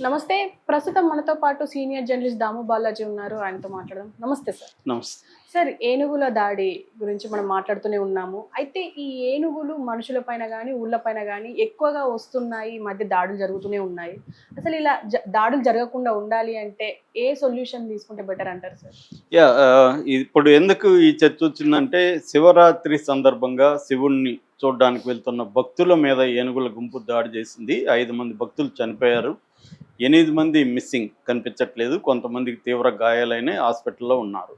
నమస్తే. ప్రస్తుతం మనతో పాటు సీనియర్ జర్నలిస్ట్ దాము బాలాజీ ఉన్నారు. ఆయనతో మాట్లాడదాం. నమస్తే సార్. నమస్తే. సార్, ఏనుగుల దాడి గురించి మనం మాట్లాడుతూనే ఉన్నాము. అయితే ఈ ఏనుగులు మనుషుల పైన గానీ, ఊళ్ళపైన గానీ ఎక్కువగా వస్తున్నాయి. ఈ మధ్య దాడులు జరుగుతూనే ఉన్నాయి. అసలు ఇలా దాడులు జరగకుండా ఉండాలి అంటే ఏ సొల్యూషన్ తీసుకుంటే బెటర్ అంటారు సార్? ఇప్పుడు ఎందుకు ఈ చర్చ వచ్చిందంటే, శివరాత్రి సందర్భంగా శివుణ్ణి చూడడానికి వెళ్తున్న భక్తుల మీద ఏనుగుల గుంపు దాడి చేసింది. 5 మంది భక్తులు చనిపోయారు. 8 మంది మిస్సింగ్, కనిపించట్లేదు. కొంతమందికి తీవ్ర గాయాలైన హాస్పిటల్లో ఉన్నారు.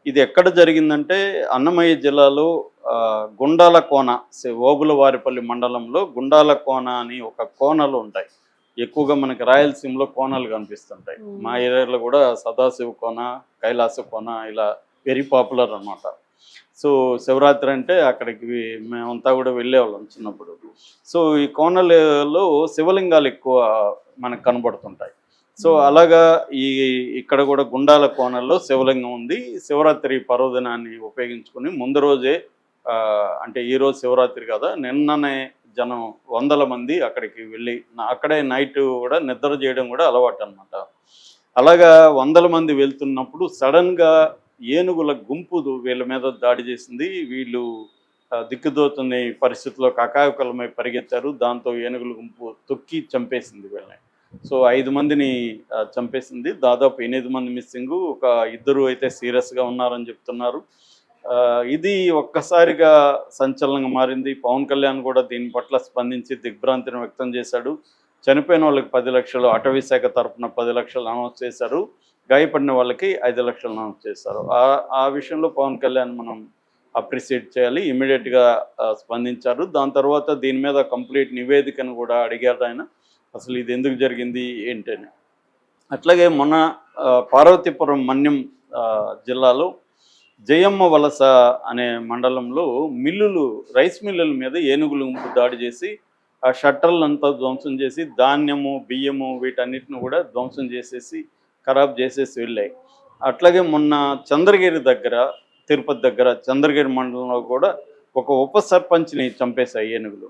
ఇది ఎక్కడ జరిగిందంటే అన్నమయ్య జిల్లాలో గుండాల కోన, ఓబులవారిపల్లి మండలంలో గుండాల కోన అని ఒక కోనలు ఉంటాయి. ఎక్కువగా మనకి రాయలసీమలో కోనలు కనిపిస్తుంటాయి. మా ఏరియాలో కూడా సదాశివ కోన, కైలాస కోన ఇలా వెరీ పాపులర్ అనమాట. సో శివరాత్రి అంటే అక్కడికి మేమంతా కూడా వెళ్ళేవాళ్ళం చిన్నప్పుడు. సో ఈ కోనలలో శివలింగాలు ఎక్కువ మనకు కనబడుతుంటాయి. సో అలాగా ఇక్కడ కూడా గుండాల కోనల్లో శివలింగం ఉంది. శివరాత్రి పర్వదినాన్ని ఉపయోగించుకొని ముందు రోజే అంటే ఈరోజు శివరాత్రి కదా, నిన్ననే జనం వందల మంది అక్కడికి వెళ్ళి అక్కడే నైట్ కూడా నిద్ర చేయడం కూడా అలవాటు అనమాట. అలాగా వందల మంది వెళ్తున్నప్పుడు సడన్గా ఏనుగుల గుంపు వీళ్ళ మీద దాడి చేసింది. వీళ్ళు దిక్కుదోతున్న పరిస్థితుల్లో కకావికలమై పరిగెత్తారు. దాంతో ఏనుగుల గుంపు తొక్కి చంపేసింది వీళ్ళని. సో 5 మందిని చంపేసింది. దాదాపు 8 మంది మిస్సింగ్, ఒక 2 అయితే సీరియస్గా ఉన్నారని చెప్తున్నారు. ఇది ఒక్కసారిగా సంచలనంగా మారింది. పవన్ కళ్యాణ్ కూడా దీని పట్ల స్పందించి దిగ్భ్రాంతిని వ్యక్తం చేశాడు. చనిపోయిన వాళ్ళకి 10 లక్షలు, అటవీ శాఖ తరఫున 10 లక్షలు అనౌన్స్ చేశారు. గాయపడిన వాళ్ళకి 5 లక్షలు అనౌన్స్ చేశారు. ఆ విషయంలో పవన్ కళ్యాణ్ మనం అప్రిషియేట్ చేయాలి. ఇమీడియట్గా స్పందించారు. దాని తర్వాత దీని మీద కంప్లీట్ నివేదికను కూడా అడిగారు ఆయన, అసలు ఇది ఎందుకు జరిగింది ఏంటని. అట్లాగే మొన్న పార్వతీపురం మన్యం జిల్లాలో జయమ్మ వలస అనే మండలంలో రైస్ మిల్లుల మీద ఏనుగులు దాడి చేసి ఆ షట్టర్లంతా ధ్వంసం చేసి ధాన్యము, బియ్యము వీటన్నిటిని కూడా ధ్వంసం చేసేసి ఖరాబ్ చేసేసి వెళ్ళాయి. అట్లాగే మొన్న చంద్రగిరి దగ్గర, తిరుపతి దగ్గర చంద్రగిరి మండలంలో కూడా ఒక ఉప సర్పంచ్ని చంపేశాయి ఏనుగులు.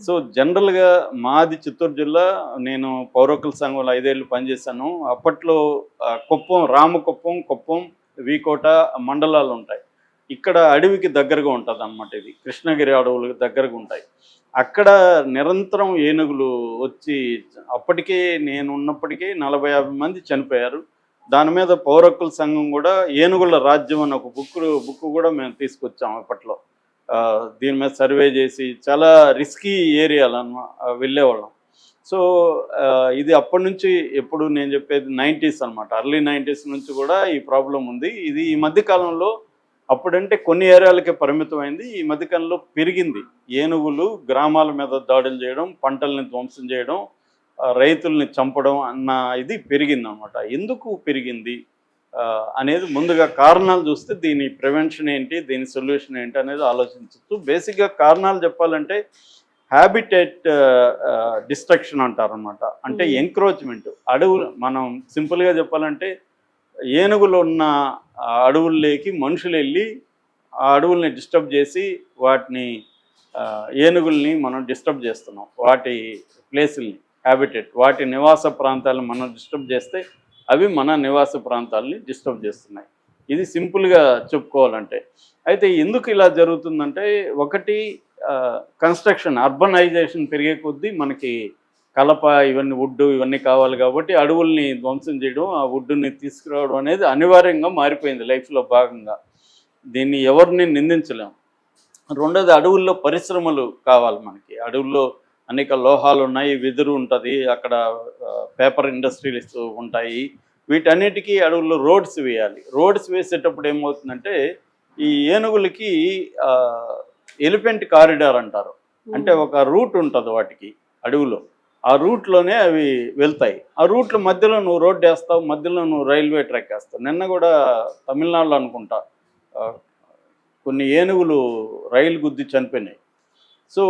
సో జనరల్గా మాది చిత్తూరు జిల్లా, నేను పౌరకుల సంఘంలో 5 ఏళ్ళు పనిచేశాను. అప్పట్లో కుప్పం, రామకుప్పం, కుప్పం, వీకోట మండలాలు ఉంటాయి. ఇక్కడ అడవికి దగ్గరగా ఉంటుంది అన్నమాట. ఇది కృష్ణగిరి అడవులకు దగ్గరగా ఉంటాయి. అక్కడ నిరంతరం ఏనుగులు వచ్చి అప్పటికే నేను ఉన్నప్పటికీ 40-50 మంది చనిపోయారు. దాని మీద పౌరకుల సంఘం కూడా ఏనుగుల రాజ్యం అని ఒక బుక్ కూడా మేము తీసుకొచ్చాము అప్పట్లో. దీని మీద సర్వే చేసి చాలా రిస్కీ ఏరియాలు వెళ్ళేవాళ్ళం. సో ఇది అప్పటి నుంచి, ఎప్పుడు నేను చెప్పేది 90s అనమాట, ఎర్లీ 90s నుంచి కూడా ఈ ప్రాబ్లం ఉంది. ఇది ఈ మధ్యకాలంలో, అప్పుడంటే కొన్ని ఏరియాలకే పరిమితమైంది, ఈ మధ్యకాలంలో పెరిగింది. ఏనుగులు గ్రామాల మీద దాడులు చేయడం, పంటల్ని ధ్వంసం చేయడం, రైతుల్ని చంపడం అన్న ఇది పెరిగింది అనమాట. ఎందుకు పెరిగింది అనేది ముందుగా కారణాలు చూస్తే దీని ప్రివెన్షన్ ఏంటి, దీని సొల్యూషన్ ఏంటి అనేది ఆలోచించవచ్చు. బేసిక్గా కారణాలు చెప్పాలంటే హ్యాబిటేట్ డిస్ట్రక్షన్ అంటారనమాట. అంటే ఎంక్రోచ్మెంట్. అడవులు, మనం సింపుల్గా చెప్పాలంటే ఏనుగులు ఉన్న అడవుల్లోకి మనుషులు వెళ్ళి ఆ అడవుల్ని డిస్టర్బ్ చేసి వాటిని, ఏనుగుల్ని మనం డిస్టర్బ్ చేస్తున్నాం. వాటి ప్లేసుల్ని, హ్యాబిటేట్, వాటి నివాస ప్రాంతాలను మనం డిస్టర్బ్ చేస్తే అవి మన నివాస ప్రాంతాలని డిస్టర్బ్ చేస్తున్నాయి. ఇది సింపుల్గా చెప్పుకోవాలంటే. అయితే ఎందుకు ఇలా జరుగుతుందంటే, ఒకటి కన్స్ట్రక్షన్, అర్బనైజేషన్ పెరిగే కొద్దీ మనకి కలప, ఇవన్నీ వుడ్ ఇవన్నీ కావాలి కాబట్టి అడవుల్ని ధ్వంసం చేయడం, ఆ వుడ్ని తీసుకురావడం అనేది అనివార్యంగా మారిపోయింది లైఫ్లో భాగంగా. దీన్ని ఎవరిని నిందించలేం. రెండోది, అడవుల్లో పరిశ్రమలు కావాలి మనకి. అడవుల్లో అనేక లోహాలు ఉన్నాయి, వెదురు ఉంటుంది, అక్కడ పేపర్ ఇండస్ట్రీస్ ఉంటాయి. వీటన్నిటికీ అడవుల్లో రోడ్స్ వేయాలి. రోడ్స్ వేసేటప్పుడు ఏమవుతుందంటే, ఈ ఏనుగులకి ఎలిఫెంట్ కారిడార్ అంటారు. అంటే ఒక రూట్ ఉంటుంది వాటికి అడవిలో. ఆ రూట్లోనే అవి వెళ్తాయి. ఆ రూట్లో మధ్యలో నువ్వు రోడ్డు వేస్తావు, మధ్యలో నువ్వు రైల్వే ట్రాక్ వేస్తావు. నిన్న కూడా తమిళనాడులో అనుకుంటా కొన్ని ఏనుగులు రైలు గుద్ది చనిపోయినాయి. సో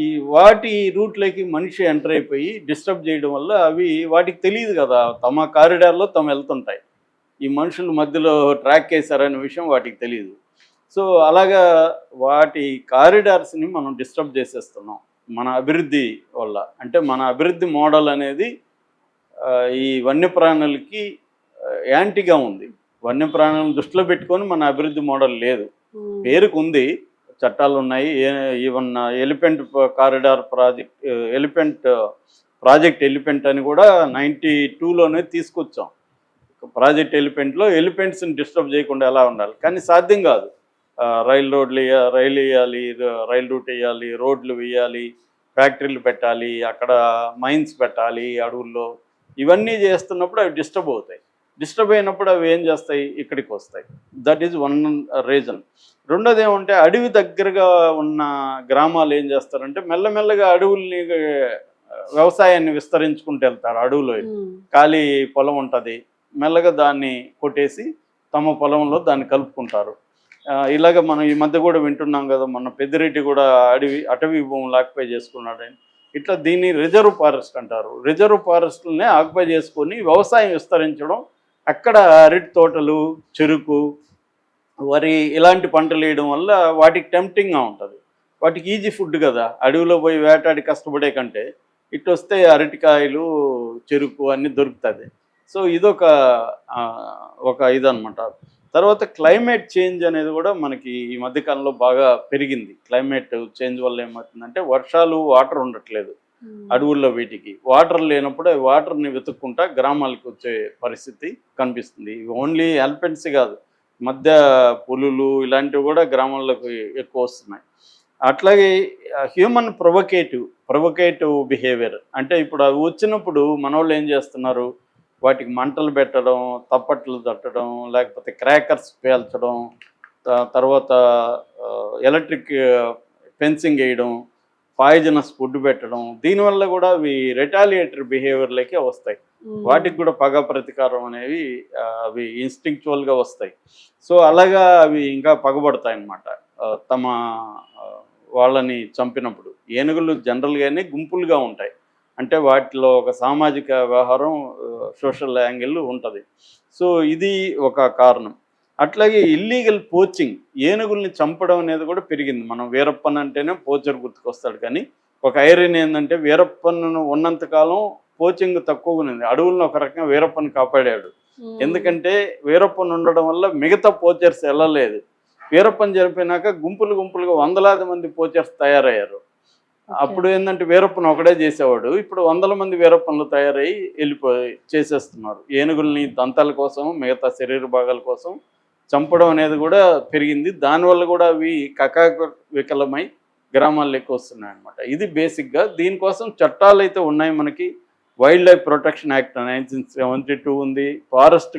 ఈ వాటి రూట్లోకి మనిషి ఎంటర్ అయిపోయి డిస్టర్బ్ చేయడం వల్ల అవి, వాటికి తెలియదు కదా, తమ కారిడార్లో తమ వెళ్తుంటాయి. ఈ మనుషులు మధ్యలో ట్రాక్ వేశారనే విషయం వాటికి తెలియదు. సో అలాగా వాటి కారిడార్స్ని మనం డిస్టర్బ్ చేసేస్తున్నాం. మన అభివృద్ధి వల్ల. అంటే మన అభివృద్ధి మోడల్ అనేది ఈ వన్యప్రాణులకి యాంటీగా ఉంది. వన్యప్రాణులను దృష్టిలో పెట్టుకొని మన అభివృద్ధి మోడల్ లేదు. పేరుకు ఉంది, చట్టాలు ఉన్నాయి. Even elephant corridor project elephant అని కూడా 92లోనే తీసుకొచ్చాం. ప్రాజెక్ట్ ఎలిఫెంట్లో ఎలిఫెంట్స్ని డిస్టర్బ్ చేయకుండా ఎలా ఉండాలి, కానీ సాధ్యం కాదు. రైలు వేయాలి, రైలు రూట్ వేయాలి, రోడ్లు వేయాలి, ఫ్యాక్టరీలు పెట్టాలి, అక్కడ మైన్స్ పెట్టాలి అడవుల్లో. ఇవన్నీ చేస్తున్నప్పుడు అవి డిస్టర్బ్ అవుతాయి. డిస్టర్బ్ అయినప్పుడు అవి ఏం చేస్తాయి, ఇక్కడికి వస్తాయి. That is one reason. రెండోది ఏమంటే అడవి దగ్గరగా ఉన్న గ్రామాలు ఏం చేస్తారంటే మెల్లమెల్లగా అడవుల్ని వ్యవసాయాన్ని విస్తరించుకుంటూ వెళ్తారు. అడవులో ఖాళీ పొలం ఉంటుంది, మెల్లగా దాన్ని కొట్టేసి తమ పొలంలో దాన్ని కలుపుకుంటారు. ఇలాగ మనం ఈ మధ్య కూడా వింటున్నాం కదా, మన పెద్దిరెడ్డి కూడా అటవీ భూములు ఆక్యుపై చేసుకున్నాడని. ఇట్లా దీన్ని రిజర్వ్ ఫారెస్ట్ అంటారు. రిజర్వ్ ఫారెస్ట్లనే ఆక్యుపై చేసుకొని వ్యవసాయం విస్తరించడం, అక్కడ అరటి తోటలు, చెరుకు, వరి ఇలాంటి పంటలు వేయడం వల్ల వాటికి టెంప్టింగ్గా ఉంటుంది. వాటికి ఈజీ ఫుడ్ కదా, అడవిలో పోయి వేటాడి కష్టపడే కంటే ఇటు వస్తే అరటికాయలు, చెరుకు అన్నీ దొరుకుతుంది. సో ఇదొక ఇదనమాట. తర్వాత క్లైమేట్ చేంజ్ అనేది కూడా మనకి ఈ మధ్యకాలంలో బాగా పెరిగింది. క్లైమేట్ చేంజ్ వల్ల ఏమవుతుందంటే వర్షాలు, వాటర్ ఉండట్లేదు అడవుల్లో. వీటికి వాటర్ లేనప్పుడు అవి వాటర్ని వెతుక్కుంటా గ్రామాలకు వచ్చే పరిస్థితి కనిపిస్తుంది. ఓన్లీ ఎలిఫెంట్స్ కాదు, మధ్య పులులు ఇలాంటివి కూడా గ్రామాల్లోకి ఎక్కువ వస్తున్నాయి. అట్లాగే హ్యూమన్ ప్రొవకేటివ్ బిహేవియర్ అంటే ఇప్పుడు అవి వచ్చినప్పుడు మన వాళ్ళు ఏం చేస్తున్నారు, వాటికి మంటలు పెట్టడం, తప్పట్లు తట్టడం, లేకపోతే క్రాకర్స్ పేల్చడం, తర్వాత ఎలక్ట్రిక్ ఫెన్సింగ్ వేయడం, పాయిజనస్ ఫుడ్ పెట్టడం. దీనివల్ల కూడా అవి రిటాలియేటరీ బిహేవియర్లకే వస్తాయి. వాటికి కూడా పగ ప్రతీకారం అనేవి అవి ఇన్స్టింక్చువల్గా వస్తాయి. సో అలాగా అవి ఇంకా పగబడతాయి అన్నమాట తమ వాళ్ళని చంపినప్పుడు. ఏనుగులు జనరల్గానే గుంపులుగా ఉంటాయి, అంటే వాటిలో ఒక సామాజిక వ్యవహారం, సోషల్ యాంగిల్ ఉంటుంది. సో ఇది ఒక కారణం. అట్లాగే ఇల్లీగల్ పోచింగ్, ఏనుగుల్ని చంపడం అనేది కూడా పెరిగింది. మనం వీరప్పన్ అంటేనే పోచర్ గుర్తుకొస్తాడు, కానీ ఒక ఐరన్ ఏంటంటే వీరప్పన్ను ఉన్నంతకాలం పోచింగ్ తక్కువగా ఉంది. అడవులను ఒక రకంగా వీరప్పన్ కాపాడాడు. ఎందుకంటే వీరప్పన్ ఉండడం వల్ల మిగతా పోచర్స్ వెళ్ళలేదు. వీరప్పన్ చనిపోయినాక గుంపులుగా వందలాది మంది పోచర్స్ తయారయ్యారు. అప్పుడు ఏంటంటే వీరప్పన్ ఒకడే చేసేవాడు, ఇప్పుడు 100 మంది వీరప్పన్లు తయారయ్యి చేసేస్తున్నారు. ఏనుగుల్ని దంతాల కోసం, మిగతా శరీర భాగాల కోసం చంపడం అనేది కూడా పెరిగింది. దానివల్ల కూడా అవి వికలమై గ్రామాల్లో ఎక్కువ వస్తున్నాయి అన్నమాట. ఇది బేసిక్గా. దీనికోసం చట్టాలు అయితే ఉన్నాయి మనకి. వైల్డ్ లైఫ్ ప్రొటెక్షన్ యాక్ట్ 1972 ఉంది, ఫారెస్ట్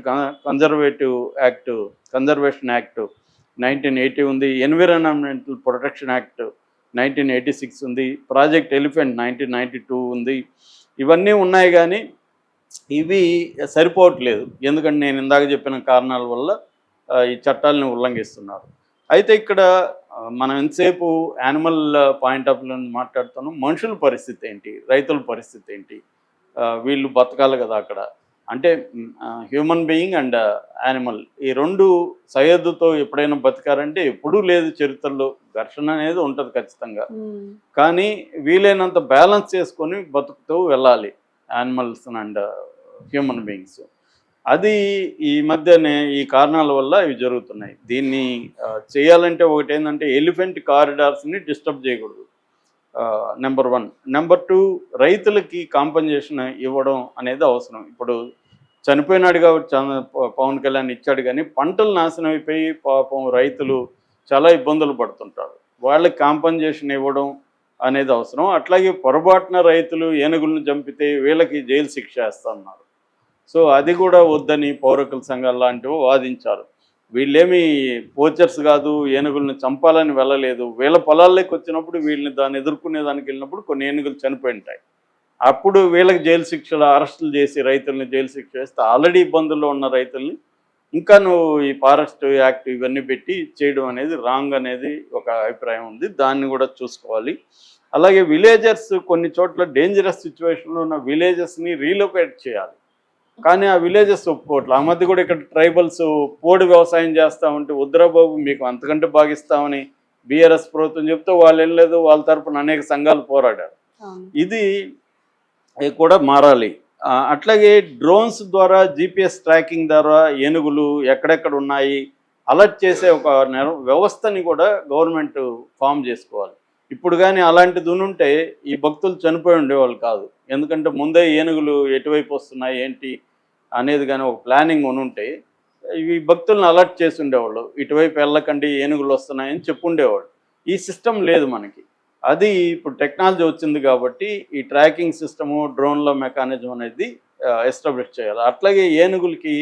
కన్జర్వేషన్ యాక్ట్ 1980 ఉంది, ఎన్విరాన్మెంటల్ ప్రొటెక్షన్ యాక్ట్ 1986 ఉంది, ప్రాజెక్ట్ ఎలిఫెంట్ 1992 ఉంది. ఇవన్నీ ఉన్నాయి, కానీ ఇవి సరిపోవట్లేదు. ఎందుకంటే నేను ఇందాక చెప్పిన కారణాల వల్ల ఈ చట్టాలను ఉల్లంఘిస్తున్నారు. అయితే ఇక్కడ మనం ఎంతసేపు యానిమల్ పాయింట్ ఆఫ్ వ్యూ మాట్లాడుతున్నాం. మనుషుల పరిస్థితి ఏంటి, రైతుల పరిస్థితి ఏంటి, వీళ్ళు బతకాలి కదా అక్కడ. అంటే హ్యూమన్ బీయింగ్ అండ్ యానిమల్, ఈ రెండు సయోధ్యతో ఎప్పుడైనా బతికారంటే ఎప్పుడూ లేదు చరిత్రలో. ఘర్షణ అనేది ఉంటుంది ఖచ్చితంగా, కానీ వీలైనంత బ్యాలెన్స్ చేసుకొని బతుకుతూ వెళ్ళాలి యానిమల్స్ అండ్ హ్యూమన్ బీయింగ్స్. అది ఈ మధ్యనే ఈ కారణాల వల్ల ఇవి జరుగుతున్నాయి. దీన్ని చేయాలంటే ఒకటి ఏంటంటే ఎలిఫెంట్ కారిడార్స్ని డిస్టర్బ్ చేయకూడదు, నెంబర్ 1. నెంబర్ 2, రైతులకి కాంపెన్సేషన్ ఇవ్వడం అనేది అవసరం. ఇప్పుడు చనిపోయినాడు కాబట్టి పవన్ కళ్యాణ్ ఇచ్చాడు, కానీ పంటలు నాశనం అయిపోయి పాపం రైతులు చాలా ఇబ్బందులు పడుతుంటారు. వాళ్ళకి కాంపెన్సేషన్ ఇవ్వడం అనేది అవసరం. అట్లాగే పొరపాటున రైతులు ఏనుగులను చంపితే వీళ్ళకి జైలు శిక్ష వేస్తున్నారు. సో అది కూడా వద్దని పౌరకుల సంఘాలు లాంటివి వాదించారు. వీళ్ళేమి పోచర్స్ కాదు, ఏనుగులను చంపాలని వెళ్ళలేదు. వీళ్ళ పొలాల్లోకి వచ్చినప్పుడు వీళ్ళని దాన్ని ఎదుర్కొనేదానికి వెళ్ళినప్పుడు కొన్ని ఏనుగులు చనిపోయి ఉంటాయి. అప్పుడు వీళ్ళకి జైలు శిక్షలు, అరెస్టులు చేసి రైతుల్ని జైలు శిక్ష వేస్తే ఆల్రెడీ ఇబ్బందుల్లో ఉన్న రైతుల్ని ఇంకా నువ్వు ఈ ఫారెస్ట్ యాక్ట్ ఇవన్నీ పెట్టి చేయడం అనేది రాంగ్ అనేది ఒక అభిప్రాయం ఉంది. దాన్ని కూడా చూసుకోవాలి. అలాగే విలేజర్స్ కొన్ని చోట్ల డేంజరస్ సిచ్యువేషన్లో ఉన్న విలేజెస్ని రీలొకేట్ చేయాలి, కానీ ఆ విలేజెస్ ఒప్పుకోవట్లేదు. ఆ మధ్య కూడా ఇక్కడ ట్రైబల్స్ పోడు వ్యవసాయం చేస్తామంటే వద్దురా బాబు మీకు అంతకంటే బాగిస్తామని బీఆర్ఎస్ ప్రభుత్వం చెప్తే వాళ్ళు ఏం లేదు, వాళ్ళ తరపున అనేక సంఘాలు పోరాడారు. అవును. ఇది కూడా మారాలి. అట్లాగే డ్రోన్స్ ద్వారా జీపీఎస్ ట్రాకింగ్ ద్వారా ఏనుగులు ఎక్కడెక్కడ ఉన్నాయి అలర్ట్ చేసే ఒక వ్యవస్థని కూడా గవర్నమెంట్ ఫామ్ చేసుకోవాలి. ఇప్పుడు కానీ అలాంటిది ఉంటే ఈ భక్తులు చనిపోయి ఉండేవాళ్ళు కాదు. ఎందుకంటే ముందే ఏనుగులు ఎటువైపు వస్తున్నాయి ఏంటి అనేది కానీ ఒక ప్లానింగ్ ఉంటే ఈ భక్తులను అలర్ట్ చేసి ఉండేవాళ్ళు. ఇటువైపు వెళ్ళకండి, ఏనుగులు వస్తున్నాయని చెప్పుండేవాళ్ళు. ఈ సిస్టమ్ లేదు మనకి. అది ఇప్పుడు టెక్నాలజీ వచ్చింది కాబట్టి ఈ ట్రాకింగ్ సిస్టము, డ్రోన్ల మెకానిజం అనేది ఎస్టాబ్లిష్ చేయాలి. అట్లాగే ఏనుగులకి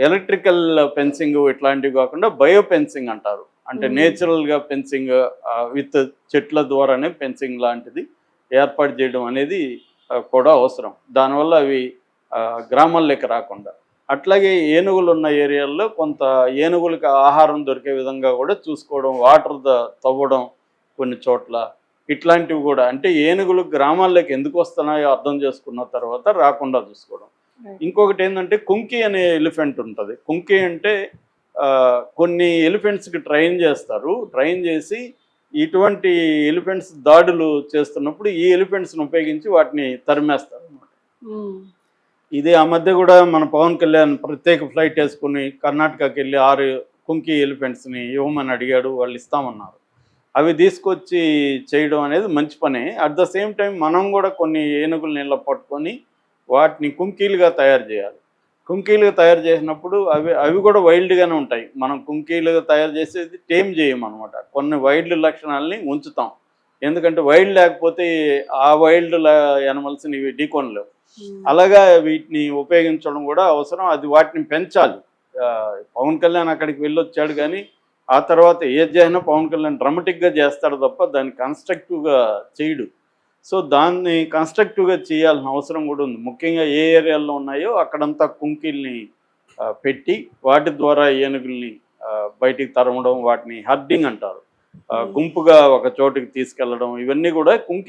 ఎలక్ట్రికల్ ఫెన్సింగ్ ఇట్లాంటివి కాకుండా బయో ఫెన్సింగ్ అంటారు. అంటే నేచురల్గా ఫెన్సింగ్ విత్ చెట్ల ద్వారానే ఫెన్సింగ్ లాంటిది ఏర్పాటు చేయడం అనేది కూడా అవసరం. దానివల్ల అవి గ్రామాల్లోకి రాకుండా. అట్లాగే ఏనుగులు ఉన్న ఏరియాల్లో కొంత ఏనుగులకి ఆహారం దొరికే విధంగా కూడా చూసుకోవడం, వాటర్ తవ్వడం కొన్ని చోట్ల ఇట్లాంటివి కూడా. అంటే ఏనుగులు గ్రామాల్లోకి ఎందుకు వస్తున్నాయో అర్థం చేసుకున్న తర్వాత రాకుండా చూసుకోవడం. ఇంకొకటి ఏంటంటే కుంకి అనే ఎలిఫెంట్ ఉంటుంది. కుంకి అంటే కొన్ని ఎలిఫెంట్స్కి ట్రైన్ చేస్తారు. ట్రైన్ చేసి ఇటువంటి ఎలిఫెంట్స్ దాడులు చేస్తున్నప్పుడు ఈ ఎలిఫెంట్స్ని ఉపయోగించి వాటిని తరిమేస్తారు అన్నమాట. ఇది ఆ మధ్య కూడా మన పవన్ కళ్యాణ్ ప్రత్యేక ఫ్లైట్ వేసుకుని కర్ణాటకకి వెళ్ళి 6 కుంకి ఎలిఫెంట్స్ని ఇవ్వమని అడిగాడు. వాళ్ళు ఇస్తామన్నారు. అవి తీసుకొచ్చి చేయడం అనేది మంచి పనే. అట్ ద సేమ్ టైం మనం కూడా కొన్ని ఏనుగులు నీళ్ళ పట్టుకొని వాటిని కుంకీలుగా తయారు చేయాలి. కుంకీలుగా తయారు చేసినప్పుడు అవి కూడా వైల్డ్గానే ఉంటాయి. మనం కుంకీలుగా తయారు చేసేది టేమ్ చేయమన్నమాట. కొన్ని వైల్డ్ లక్షణాలని ఉంచుతాం. ఎందుకంటే వైల్డ్ లేకపోతే ఆ వైల్డ్ యానిమల్స్ని ఇవి ఢీకొనలేవు. అలాగా వీటిని ఉపయోగించడం కూడా అవసరం. అది వాటిని పెంచాలి. పవన్ కళ్యాణ్ అక్కడికి వెళ్ళొచ్చాడు కానీ ఆ తర్వాత ఏది చేసినా పవన్ కళ్యాణ్ డ్రామాటిక్గా చేస్తాడు తప్ప దాన్ని కన్స్ట్రక్టివ్గా చేయడు. సో దాన్ని కన్స్ట్రక్టివ్గా చేయాల్సిన అవసరం కూడా ఉంది. ముఖ్యంగా ఏ ఏరియాల్లో ఉన్నాయో అక్కడంతా కుంకీల్ని పెట్టి వాటి ద్వారా ఏనుగుల్ని బయటికి తరమడం, వాటిని హర్డింగ్ అంటారు. గుంపుగా ఒక చోటుకి తీసుకెళ్లడం, ఇవన్నీ కూడా కుంకి